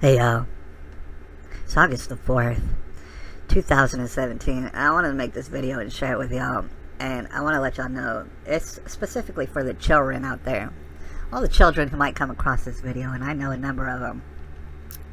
Hey y'all, it's August the 4th, 2017, and I wanted to make this video and share it with y'all, and I want to let y'all know, it's specifically for the children out there, all the children who might come across this video, and I know a number of them.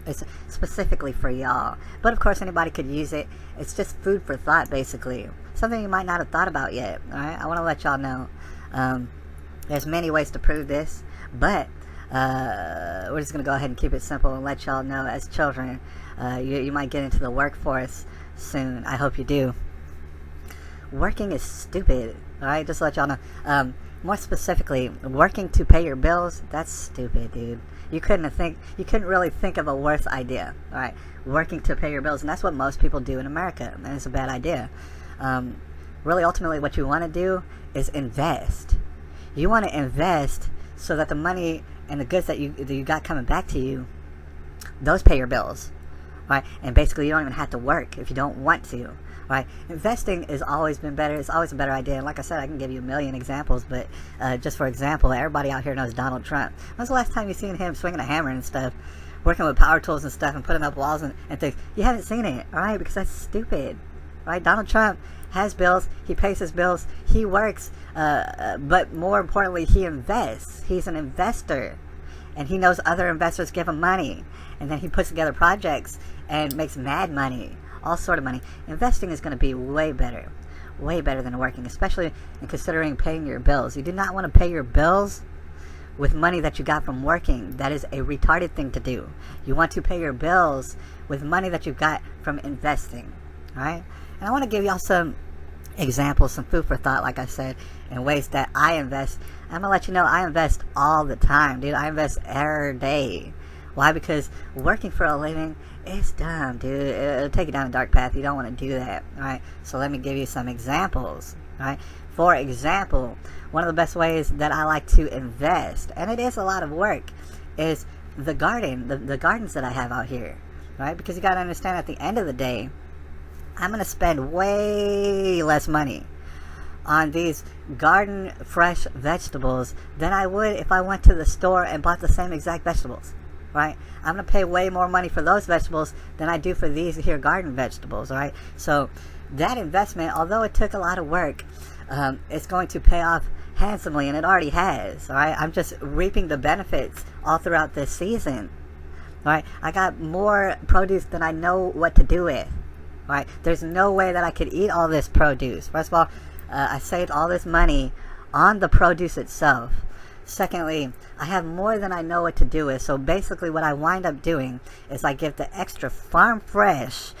It's specifically for y'all, but of course anybody could use it. It's just food for thought, basically, something you might not have thought about yet. Alright, I want to let y'all know, there's many ways to prove this, but we're just going to go ahead and keep it simple and let y'all know, as children, you might get into the workforce soon. I hope you do. Working is stupid. Alright, just to let y'all know. More specifically, working to pay your bills, that's stupid, dude. You couldn't really think of a worse idea. Alright, working to pay your bills, and that's what most people do in America, and it's a bad idea. Really, ultimately, what you want to do is invest. You want to invest so that the money and the goods that you got coming back to you, those pay your bills, right? And basically, you don't even have to work if you don't want to, right? Investing has always been better. It's always a better idea. And like I said, I can give you a million examples, but just for example, everybody out here knows Donald Trump. When's the last time you seen him swinging a hammer and stuff, working with power tools and stuff, and putting up walls and things? You haven't seen it, all right? Because that's stupid, right? Donald Trump has bills, he pays his bills, he works, but more importantly, he invests. He's an investor, and he knows other investors give him money, and then he puts together projects and makes mad money, all sort of money. Investing is going to be way better than working, especially in considering paying your bills. You do not want to pay your bills with money that you got from working. That is a retarded thing to do. You want to pay your bills with money that you got from investing, all right? And I want to give y'all some examples, some food for thought, like I said, in ways that I invest. I'm going to let you know I invest all the time, dude. I invest every day. Why? Because working for a living is dumb, dude. It'll take you down a dark path. You don't want to do that, all right? So let me give you some examples, all right? For example, one of the best ways that I like to invest, and it is a lot of work, is the garden, the gardens that I have out here, right? Because you got to understand, at the end of the day, I'm going to spend way less money on these garden fresh vegetables than I would if I went to the store and bought the same exact vegetables, right? I'm going to pay way more money for those vegetables than I do for these here garden vegetables, all right? So that investment, although it took a lot of work, it's going to pay off handsomely, and it already has, all right? I'm just reaping the benefits all throughout this season, all right? I got more produce than I know what to do with. Right? There's no way that I could eat all this produce. First of all, I saved all this money on the produce itself. Secondly, I have more than I know what to do with. So basically what I wind up doing is I give the extra farm fresh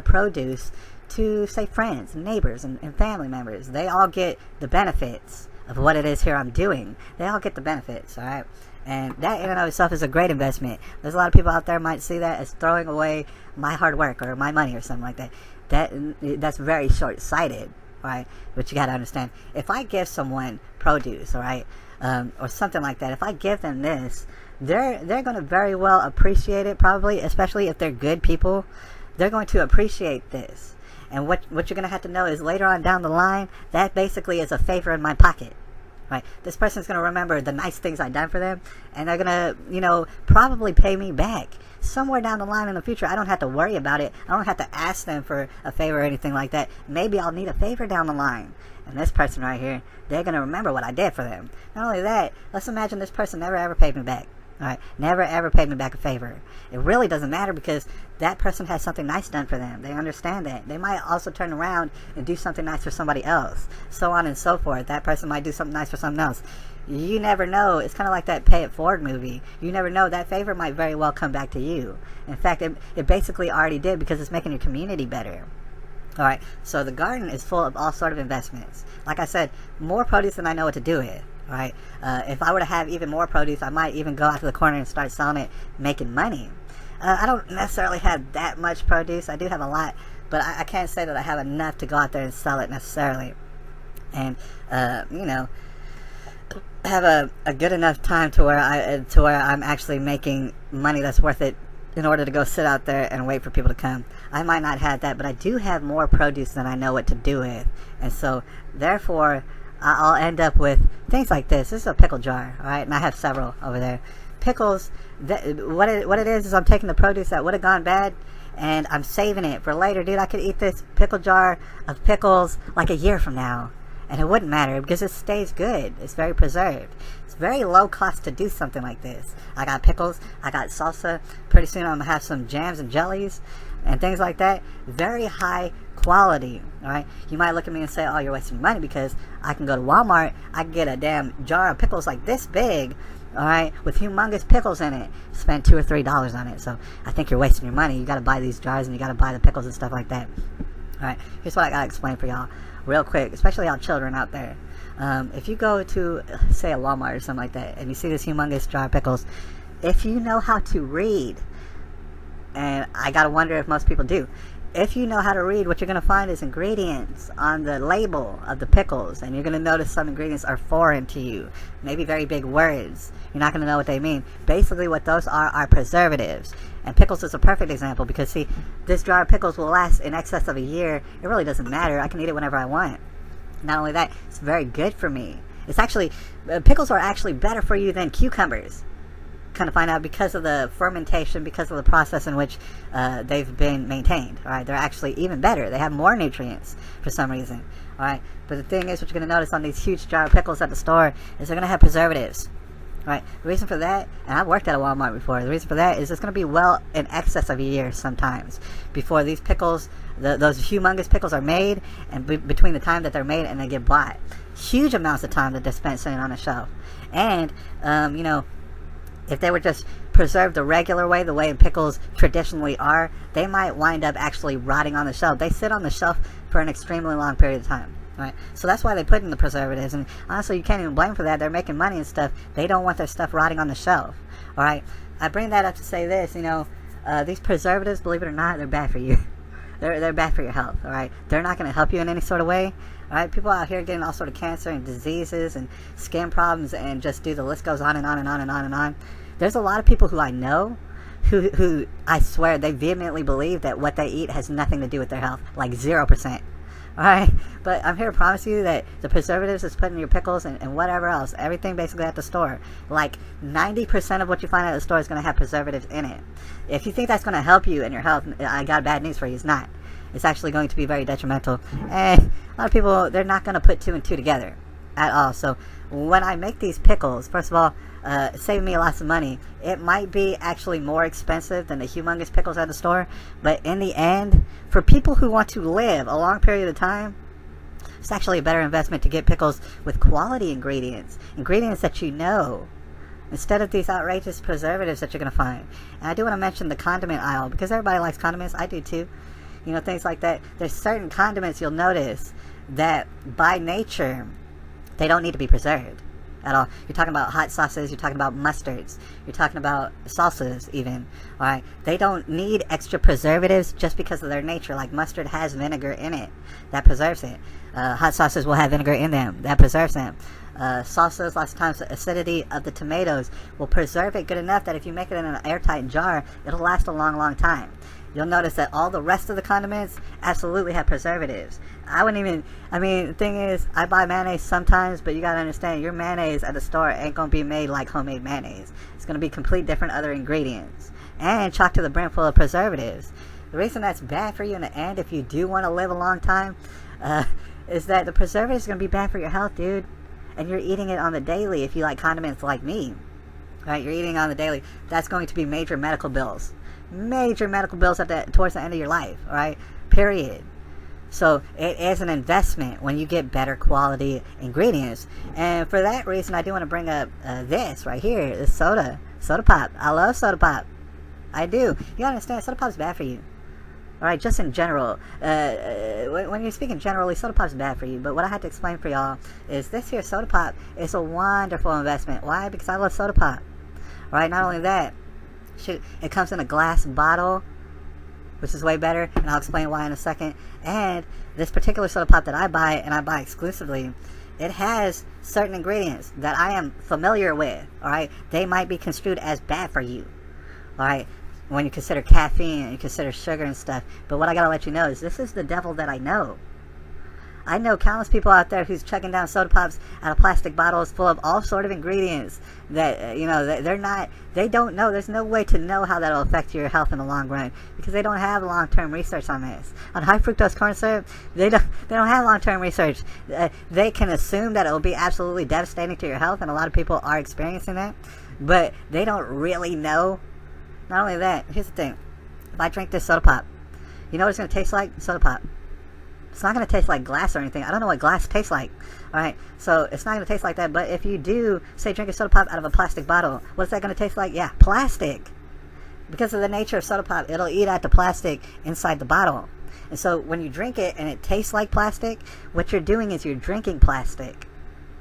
produce to, say, friends, neighbors, and family members. They all get the benefits of what it is here I'm doing. They all get the benefits, all right? And that in and of itself is a great investment. There's a lot of people out there might see that as throwing away my hard work or my money or something like that. That's very short-sighted, right? But you got to understand, if I give someone produce, all right, or something like that, if I give them this, they're going to very well appreciate it, probably, especially if they're good people. They're going to appreciate this. And what you're going to have to know is later on down the line, that basically is a favor in my pocket. Right, this person's going to remember the nice things I've done for them, and they're going to, probably pay me back somewhere down the line in the future. I don't have to worry about it. I don't have to ask them for a favor or anything like that. Maybe I'll need a favor down the line, and this person right here, they're going to remember what I did for them. Not only that, let's imagine this person never ever paid me back. All right, never ever paid me back a favor. It really doesn't matter, because that person has something nice done for them. They understand that. They might also turn around and do something nice for somebody else, so on and so forth. That person might do something nice for someone else. You never know. It's kind of like that Pay It Forward movie. You never know. That favor might very well come back to you. In fact, it basically already did, because it's making your community better. Alright, so the garden is full of all sort of investments. Like I said, more produce than I know what to do with. Right? If I were to have even more produce, I might even go out to the corner and start selling it, making money. I don't necessarily have that much produce. I do have a lot, but I can't say that I have enough to go out there and sell it necessarily. And have a good enough time to where I'm actually making money that's worth it in order to go sit out there and wait for people to come. I might not have that, but I do have more produce than I know what to do with, and so therefore I'll end up with things like this. This is a pickle jar, alright? And I have several over there. pickles, what it is I'm taking the produce that would have gone bad, and I'm saving it for later. Dude, I could eat this pickle jar of pickles like a year from now, and it wouldn't matter because it stays good. It's very preserved. It's very low cost to do something like this. I got pickles, I got salsa. Pretty soon I'm gonna have some jams and jellies and things like that. Very high quality. Alright, you might look at me and say, oh, you're wasting money, because I can go to Walmart, I can get a damn jar of pickles like this big, alright, with humongous pickles in it, spend $2 or $3 on it. So I think you're wasting your money. You gotta buy these jars and you gotta buy the pickles and stuff like that. Alright, here's what I gotta explain for y'all real quick, especially y'all children out there. If you go to, say, a Walmart or something like that, and you see this humongous jar of pickles, if you know how to read, and I gotta wonder if most people do, if you know how to read, what you're going to find is ingredients on the label of the pickles, and you're going to notice some ingredients are foreign to you, maybe very big words. You're not going to know what they mean. Basically what those are preservatives, and pickles is a perfect example, because see, this jar of pickles will last in excess of a year. It really doesn't matter. I can eat it whenever I want. Not only that, it's very good for me. It's actually, pickles are actually better for you than cucumbers. Kind of find out, because of the fermentation, because of the process in which they've been maintained. All right, they're actually even better. They have more nutrients for some reason. All right, but the thing is, what you're going to notice on these huge jar of pickles at the store is they're going to have preservatives. All right, the reason for that, and I've worked at a Walmart before, the reason for that is it's going to be well in excess of a year sometimes before these pickles, those humongous pickles, are made, and between the time that they're made and they get bought. Huge amounts of time that they're spent sitting on the shelf. And, you know, if they were just preserved the regular way, the way pickles traditionally are, they might wind up actually rotting on the shelf. They sit on the shelf for an extremely long period of time. Right? So that's why they put in the preservatives. And honestly, you can't even blame them for that. They're making money and stuff. They don't want their stuff rotting on the shelf. Alright? I bring that up to say this, you know, these preservatives, believe it or not, they're bad for you. They're bad for your health. Alright? They're not going to help you in any sort of way. Alright, people out here getting all sort of cancer and diseases and skin problems, and just the list goes on and on and on and on and on. There's a lot of people who I know who I swear they vehemently believe that what they eat has nothing to do with their health, like 0%. Alright, but I'm here to promise you that the preservatives that's put in your pickles and whatever else, everything basically at the store, like 90% of what you find at the store is going to have preservatives in it. If you think that's going to help you in your health, I got bad news for you. It's not. It's actually going to be very detrimental. And a lot of people, they're not going to put two and two together at all. So when I make these pickles, first of all, saving me lots of money. It might be actually more expensive than the humongous pickles at the store, but in the end, for people who want to live a long period of time, it's actually a better investment to get pickles with quality ingredients that you know, instead of these outrageous preservatives that you're going to find. And I do want to mention the condiment aisle, because everybody likes condiments. I do too. You know, things like that. There's certain condiments you'll notice that by nature, they don't need to be preserved at all. You're talking about hot sauces, you're talking about mustards, you're talking about salsas even, alright? They don't need extra preservatives just because of their nature. Like mustard has vinegar in it. That preserves it. Hot sauces will have vinegar in them. That preserves them. Salsas, lots of times the acidity of the tomatoes will preserve it good enough that if you make it in an airtight jar, it'll last a long, long time. You'll notice that all the rest of the condiments absolutely have preservatives. The thing is, I buy mayonnaise sometimes, but you gotta understand, your mayonnaise at the store ain't gonna be made like homemade mayonnaise. It's gonna be complete different other ingredients. And chock to the brim full of preservatives. The reason that's bad for you in the end, if you do want to live a long time, is that the preservatives is gonna be bad for your health, dude. And you're eating it on the daily if you like condiments like me. Right, you're eating on the daily. That's going to be major medical bills. Major medical bills towards the end of your life, right? Period. So it is an investment when you get better quality ingredients. And for that reason, I do want to bring up this right here, this soda pop. I love soda pop. I do. You gotta understand, soda pop's bad for you. Alright, just in general. When you're speaking generally, soda pop's bad for you. But what I had to explain for y'all is this here soda pop is a wonderful investment. Why? Because I love soda pop. Alright, not only that, it comes in a glass bottle, which is way better, and I'll explain why in a second. And this particular soda pop that I buy, and I buy exclusively, it has certain ingredients that I am familiar with. Alright, they might be construed as bad for you. Alright, when you consider caffeine and you consider sugar and stuff. But what I gotta let you know is this is the devil that I know. I know countless people out there who's chugging down soda pops out of plastic bottles full of all sort of ingredients that, they don't know. There's no way to know how that'll affect your health in the long run because they don't have long-term research on this. On high fructose corn syrup, they don't have long-term research. They can assume that it will be absolutely devastating to your health, and a lot of people are experiencing that, but they don't really know. Not only that, here's the thing. If I drink this soda pop, you know what it's going to taste like? Soda pop. It's not going to taste like glass or anything. I don't know what glass tastes like. Alright, so it's not going to taste like that. But if you do, say, drink a soda pop out of a plastic bottle, what's that going to taste like? Yeah, plastic. Because of the nature of soda pop, it'll eat at the plastic inside the bottle. And so when you drink it and it tastes like plastic, what you're doing is you're drinking plastic.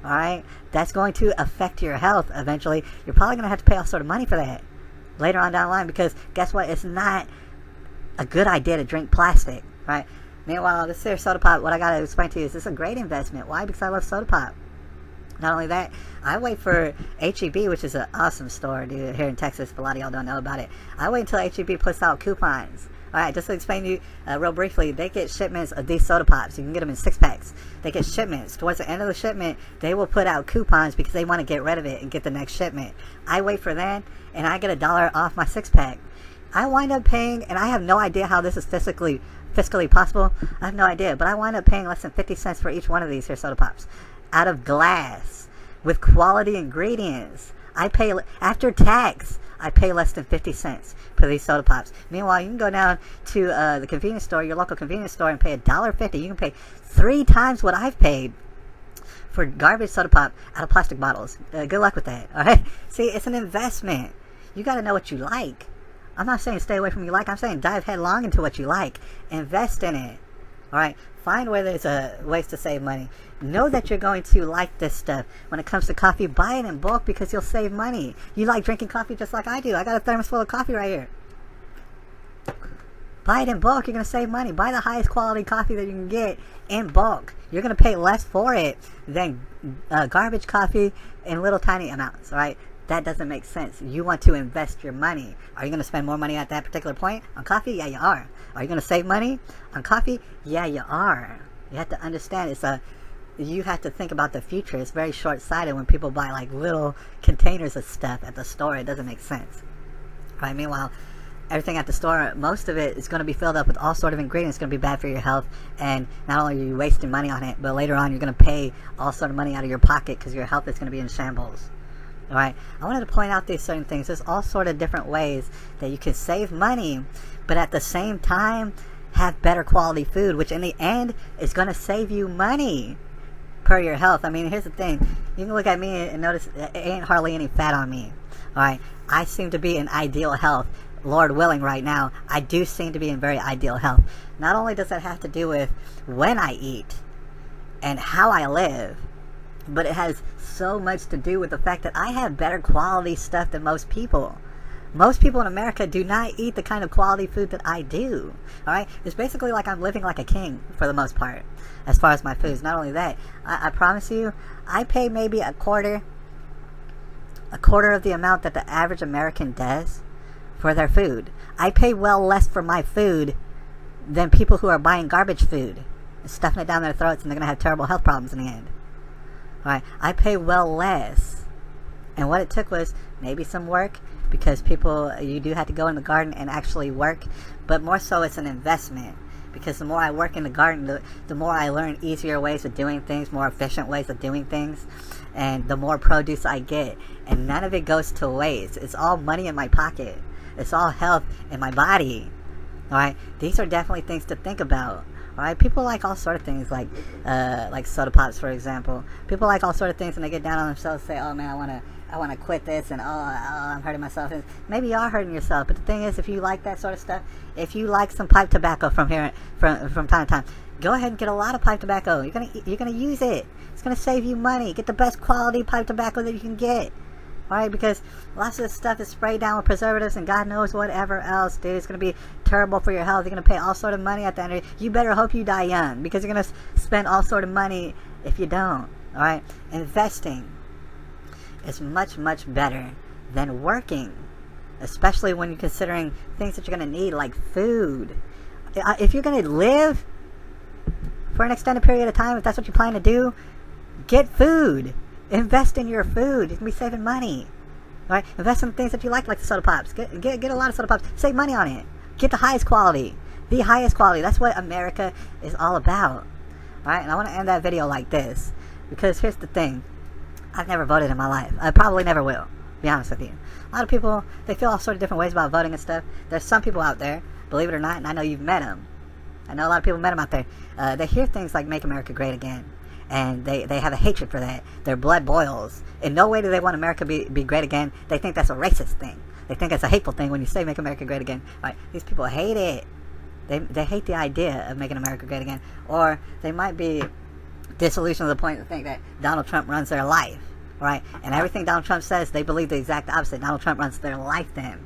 Alright? That's going to affect your health eventually. You're probably going to have to pay all sort of money for that later on down the line because guess what? It's not a good idea to drink plastic. Right? Meanwhile, this here soda pop, what I gotta explain to you is this is a great investment. Why? Because I love soda pop. Not only that, I wait for H-E-B, which is an awesome store, dude, here in Texas. A lot of y'all don't know about it. I wait until H-E-B puts out coupons. Alright, just to explain to you real briefly, they get shipments of these soda pops. You can get them in 6-packs. They get shipments. Towards the end of the shipment, they will put out coupons because they want to get rid of it and get the next shipment. I wait for that, and I get $1 off my 6-pack. I wind up paying, and I have no idea how this is fiscally possible. I have no idea, but I wind up paying less than 50 cents for each one of these here soda pops out of glass with quality ingredients. I pay, after tax, I pay less than 50 cents for these soda pops. Meanwhile, you can go down to the convenience store, your local convenience store, and pay $1.50. You can pay 3 times what I've paid for garbage soda pop out of plastic bottles. Good luck with that. All right. See, it's an investment. You got to know what you like. I'm not saying stay away from what you like. I'm saying dive headlong into what you like. Invest in it. Alright? Find where there's ways to save money. Know that you're going to like this stuff. When it comes to coffee, buy it in bulk because you'll save money. You like drinking coffee just like I do. I got a thermos full of coffee right here. Buy it in bulk. You're going to save money. Buy the highest quality coffee that you can get in bulk. You're going to pay less for it than garbage coffee in little tiny amounts. Alright? That doesn't make sense. You want to invest your money. Are you going to spend more money at that particular point on coffee? Yeah, you are. Are you going to save money on coffee? Yeah, you are. You have to understand you have to think about the future. It's very short-sighted when people buy like little containers of stuff at the store. It doesn't make sense. Right? Meanwhile, everything at the store, most of it is going to be filled up with all sort of ingredients. It's going to be bad for your health, and not only are you wasting money on it, but later on you're going to pay all sort of money out of your pocket because your health is going to be in shambles. Alright, I wanted to point out these certain things. There's all sort of different ways that you can save money, but at the same time, have better quality food, which in the end is going to save you money per your health. I mean, here's the thing. You can look at me and notice there ain't hardly any fat on me. Alright, I seem to be in ideal health. Lord willing, right now, I do seem to be in very ideal health. Not only does that have to do with when I eat and how I live, but it has so much to do with the fact that I have better quality stuff than most people. Most people in America do not eat the kind of quality food that I do. Alright? It's basically like I'm living like a king for the most part as far as my foods. Not only that, I promise you, I pay maybe a quarter of the amount that the average American does for their food. I pay well less for my food than people who are buying garbage food and stuffing it down their throats, and they're going to have terrible health problems in the end. Alright, I pay well less. And what it took was maybe some work, because you do have to go in the garden and actually work, but more so it's an investment. Because the more I work in the garden, the more I learn easier ways of doing things, more efficient ways of doing things, and the more produce I get. And none of it goes to waste. It's all money in my pocket. It's all health in my body. Alright, these are definitely things to think about. Alright, people like all sort of things, like soda pops, for example. People like all sort of things, and they get down on themselves and say, oh man, I want to quit this, and I'm hurting myself. And maybe you are hurting yourself, but the thing is, if you like that sort of stuff, if you like some pipe tobacco from time to time, go ahead and get a lot of pipe tobacco. You're gonna use it. It's gonna save you money. Get the best quality pipe tobacco that you can get. Alright, because lots of this stuff is sprayed down with preservatives and God knows whatever else, dude. It's going to be terrible for your health. You're going to pay all sort of money at the end of it. You better hope you die young, because you're going to spend all sort of money if you don't. Alright, investing is much, much better than working, especially when you're considering things that you're going to need, like food. If you're going to live for an extended period of time, if that's what you plan to do, get food. Invest in your food. You can be saving money. All right? Invest in things that you like the soda pops. Get a lot of soda pops. Save money on it. Get the highest quality. The highest quality. That's what America is all about. All right? And I want to end that video like this. Because here's the thing. I've never voted in my life. I probably never will. To be honest with you. A lot of people, they feel all sort of different ways about voting and stuff. There's some people out there, believe it or not, and I know you've met them. I know a lot of people met them out there. They hear things like "Make America Great Again," and they have a hatred for that. Their blood boils. In no way do they want America be great again. They think that's a racist thing. They think it's a hateful thing when you say "Make America Great Again." Right? These people hate it. They hate the idea of making America great again. Or they might be disillusioned to the point to think that Donald Trump runs their life. Right? And everything Donald Trump says, they believe the exact opposite. Donald Trump runs their life then.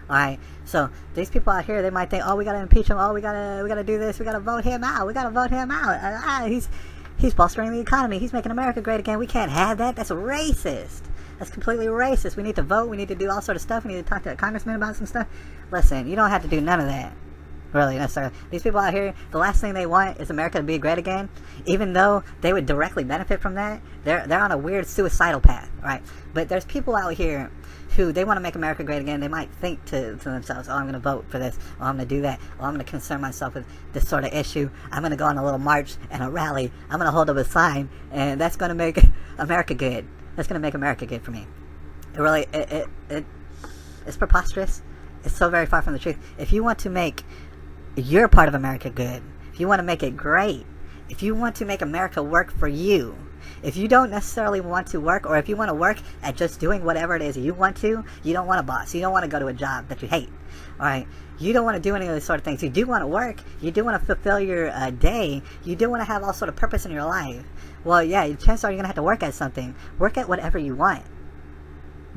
Alright? So these people out here, they might think, oh, we gotta impeach him, oh, we gotta do this, we gotta vote him out, he's bolstering the economy, he's making America great again, we can't have that, that's racist. That's completely racist. We need to vote, we need to do all sort of stuff, we need to talk to a congressman about some stuff. Listen, you don't have to do none of that. Really, necessarily. These people out here, the last thing they want is America to be great again. Even though they would directly benefit from that, they're on a weird suicidal path, right? But there's people out here who, they want to make America great again. They might think to themselves, oh, I'm going to vote for this, or I'm going to do that, or I'm going to concern myself with this sort of issue. I'm going to go on a little march and a rally. I'm going to hold up a sign, and that's going to make America good. That's going to make America good for me. It really, it's preposterous. It's so very far from the truth. If you want to make your part of America good, if you want to make it great, if you want to make America work for you, if you don't necessarily want to work, or if you want to work at just doing whatever it is you want to, you don't want a boss, you don't want to go to a job that you hate, alright, you don't want to do any of those sort of things, you do want to work, you do want to fulfill your day, you do want to have all sort of purpose in your life, well, yeah, chances are you're going to have to work at something. Work at whatever you want.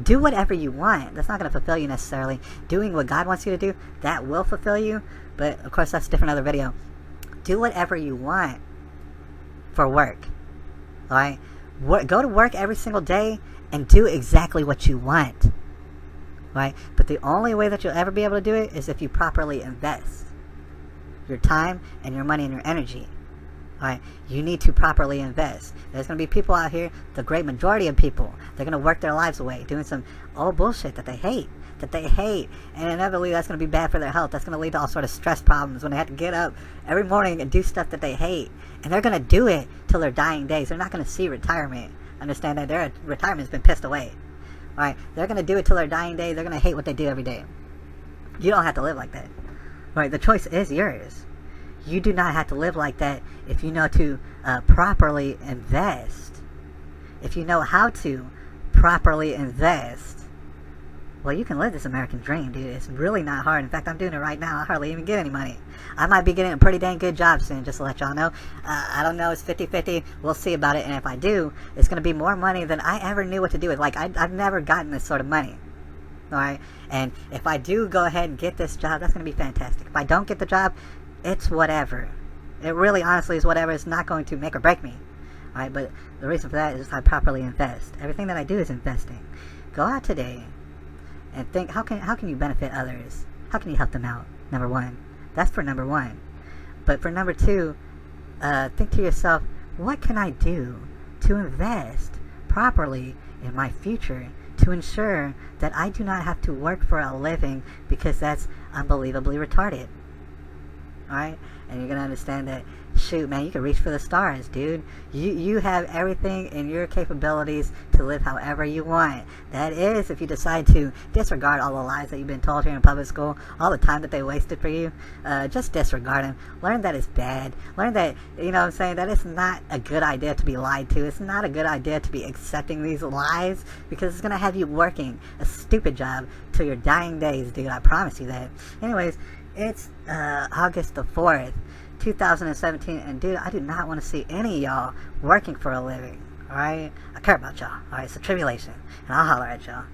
Do whatever you want. That's not going to fulfill you necessarily. Doing what God wants you to do, that will fulfill you. But, of course, that's a different other video. Do whatever you want for work. Alright? Go to work every single day and do exactly what you want. Right? But the only way that you'll ever be able to do it is if you properly invest your time and your money and your energy. Alright, you need to properly invest. There's going to be people out here, the great majority of people, they're going to work their lives away doing some old bullshit that they hate. And inevitably that's going to be bad for their health. That's going to lead to all sort of stress problems when they have to get up every morning and do stuff that they hate. And they're going to do it till their dying days. They're not going to see retirement. Understand that their retirement's been pissed away. Alright, they're going to do it till their dying day. They're going to hate what they do every day. You don't have to live like that. Right, the choice is yours. You do not have to live like that if you know to properly invest. If you know how to properly invest, well, you can live this American dream, dude. It's really not hard. In fact, I'm doing it right now. I hardly even get any money. I might be getting a pretty dang good job soon, just to let y'all know. I don't know. It's 50-50. We'll see about it. And if I do, it's going to be more money than I ever knew what to do with. Like, I've never gotten this sort of money. Alright? And if I do go ahead and get this job, that's going to be fantastic. If I don't get the job, it's whatever. It really, honestly, is whatever. It's not going to make or break me. Alright, but the reason for that is if I properly invest. Everything that I do is investing. Go out today and think, how can you benefit others? How can you help them out? Number one. That's for number one. But for number two, think to yourself, what can I do to invest properly in my future to ensure that I do not have to work for a living because that's unbelievably retarded? Alright? And you're going to understand that, shoot, man, you can reach for the stars, dude. You have everything in your capabilities to live however you want. That is, if you decide to disregard all the lies that you've been told here in public school, all the time that they wasted for you, just disregard them. Learn that it's bad. Learn that, you know what I'm saying, that it's not a good idea to be lied to. It's not a good idea to be accepting these lies, because it's going to have you working a stupid job till your dying days, dude. I promise you that. Anyways, it's August the 4th, 2017, and dude, I do not want to see any of y'all working for a living, alright? I care about y'all, alright? It's a tribulation, and I'll holler at y'all.